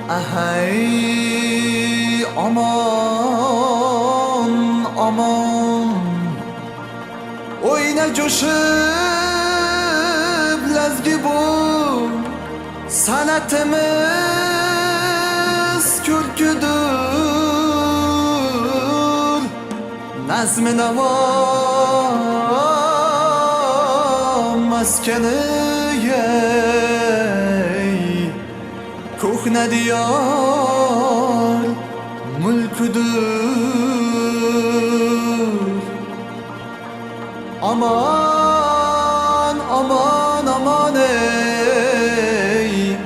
Ahay aman aman Oyna coşup lazgi bu sanatımız kürküdür Nazmi navam maskeni Kuhne diyar mülküdür Aman aman aman ey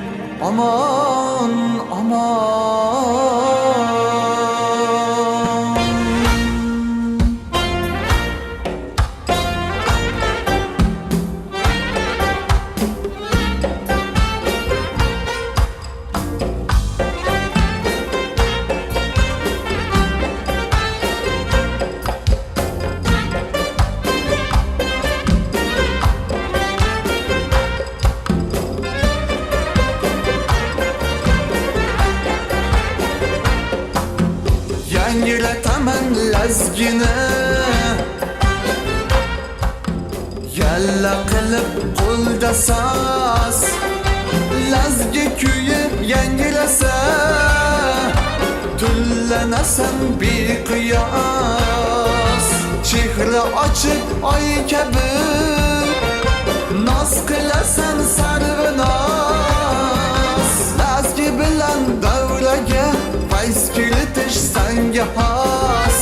Aman aman Yangilataman lazgini Yalla qilib qo'lda sas Lazgi kuyib yangilasa Tullanasan beqiyos Chehra ochiq oy kabi Noz qilasan sarvinoz Lazgi bilan davraga fayz kiritish sanga xos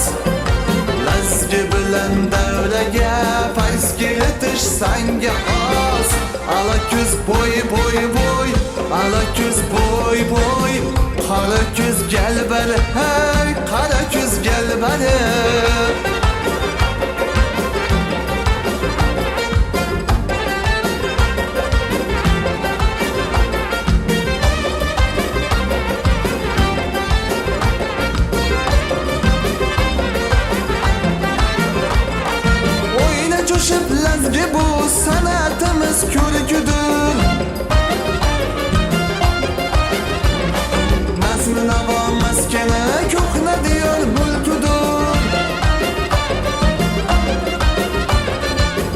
Lazgi bilan davraga fayz kiritish sanga xos Ala ko'z bo'y bo'y bo'y Ala ko'z bo'y bo'y Qara ko'z galbari hey qara ko'z galbari Lazgi bu sanatimiz ko'rkudur Nazmi navom maskani ko'hna diyor mulkudur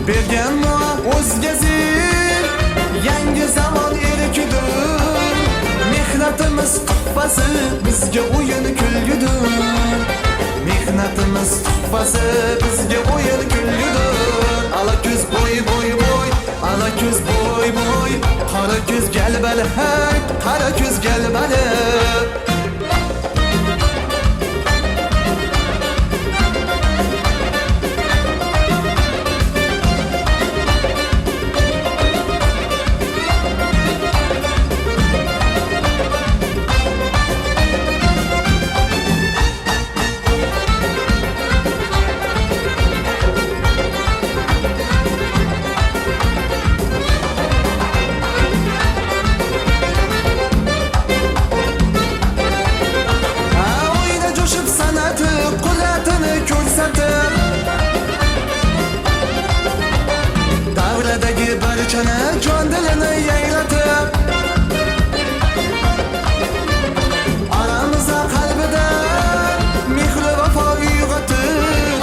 Bergan o'zga zil yangi zamon erkidir Mehnatimiz tuhfasi bizga o'yin kulgudur Mehnatimiz tuhfasi bizga o'yin kulgudur Ala ko'z bo'y bo'y bo'y Ala ko'z bo'y bo'y Qara ko'z galbali hey qara ko'z galbali Davradagi barchani jon dilini yayratib Aramizda qalbida mehr vafo uyg'otib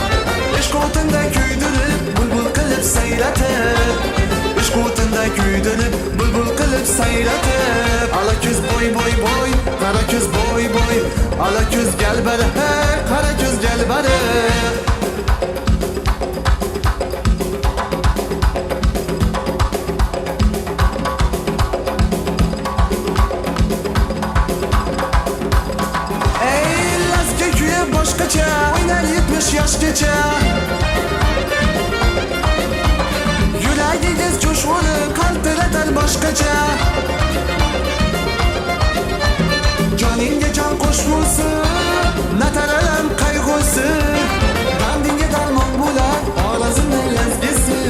Ishq o'tinda kuydirib bulbul qilib sayratib Ishq o'tinda kuydirib bulbul qilib sayratib Ala ko'z bo'y bo'y bo'y qara ko'z bo'y bo'y Ala ko'z galbari hey qara ko'z galbari Boshqacha o'ynar 70 yoshgacha Yuragingiz jo'shqini qaltiratar boshqacha Joningga jon qo'shgusi nataralar qayg'usi Dardingga darmon bo'lar Xorazmning lazgisi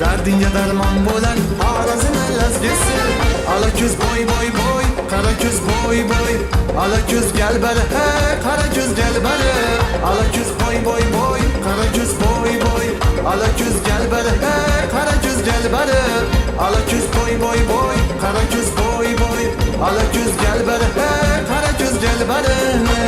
Dardingga darmon bo'lar Xorazmning lazgisi Ala ko'z bo'y bo'y bo'y qara ko'z bo'y bo'y Ala ko'z galbari hey qara ko'z galbari Ala ko'z bo'y bo'y bo'y qara ko'z bo'y bo'y Ala ko'z galbari hey qara ko'z galbari Ala ko'z bo'y bo'y bo'y qara ko'z bo'y bo'y Ala ko'z gel beri, hey, qara ko'z gel beri